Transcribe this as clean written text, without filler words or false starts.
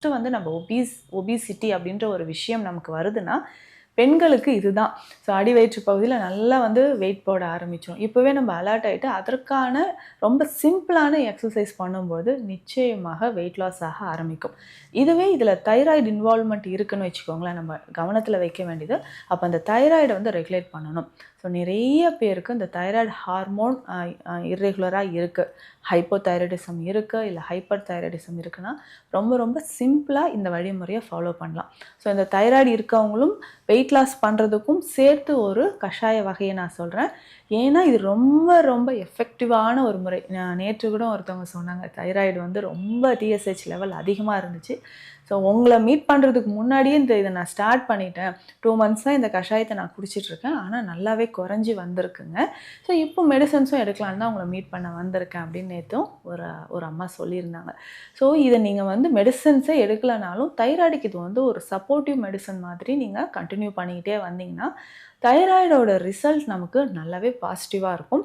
வந்து நம்ம ஒபிசிட்டி அப்படின்ற ஒரு விஷயம் நமக்கு வருதுன்னா, பெண்களுக்கு இதுதான். ஸோ அடி வயிற்று பகுதியில நல்லா வந்து வெயிட் போட ஆரம்பிச்சுரும். இப்பவே நம்ம அலர்ட் ஆயிட்டு, அதற்கான ரொம்ப சிம்பிளான எக்ஸர்சைஸ் பண்ணும்போது, நிச்சயமாக வெயிட் லாஸ் ஆக ஆரம்பிக்கும். இதுவே இதில தைராய்டு இன்வால்வ்மென்ட் இருக்குன்னு வச்சுக்கோங்களேன், நம்ம கவனத்தில வைக்க வேண்டியது. அப்ப அந்த தைராய்ட வந்து ரெகுலேட் பண்ணணும். ஸோ நிறைய பேருக்கு இந்த தைராய்டு ஹார்மோன் இர்ரெகுலரா இருக்கு. ஹைப்போதைராய்டிசம் இருக்கு, இல்ல ஹைப்பர் தைராய்டிசம் இருக்குன்னா, ரொம்ப ரொம்ப சிம்பிளா இந்த வழிமுறைய ஃபாலோ பண்ணலாம். ஸோ இந்த தைராய்டு இருக்கவங்களும் வெயிட் லாஸ் பண்ணுறதுக்கும் சேர்த்து ஒரு கஷாய வகையை நான் சொல்கிறேன். ஏன்னா இது ரொம்ப ரொம்ப எஃபெக்டிவான ஒரு முறை. நேற்று கூட ஒருத்தவங்க சொன்னாங்க, தைராய்டு வந்து ரொம்ப டிஎஸ்ஹெச் லெவல் அதிகமாக இருந்துச்சு. ஸோ உங்களை மீட் பண்ணுறதுக்கு முன்னாடியே இதை நான் ஸ்டார்ட் பண்ணிட்டேன். 2 மந்த்ஸாக இந்த கஷாயத்தை நான் குடிச்சிட்ருக்கேன். ஆனால் நல்லாவே குறைஞ்சி வந்திருக்குங்க. ஸோ இப்போ மெடிசன்ஸும் எடுக்கலான்னு தான் உங்களை மீட் பண்ண வந்திருக்கேன் அப்படின்னு நேற்றும் ஒரு அம்மா சொல்லியிருந்தாங்க. ஸோ இதை நீங்கள் வந்து மெடிசன்ஸே எடுக்கலைனாலும் தைராய்டுக்கு இது வந்து ஒரு சப்போர்ட்டிவ் மெடிசன் மாதிரி நீங்கள் கண்டினியூ பண்ணிக்கிட்டே வந்தீங்கன்னா, தைராய்டோட ரிசல்ட் நமக்கு நல்லாவே பாசிட்டிவாக இருக்கும்.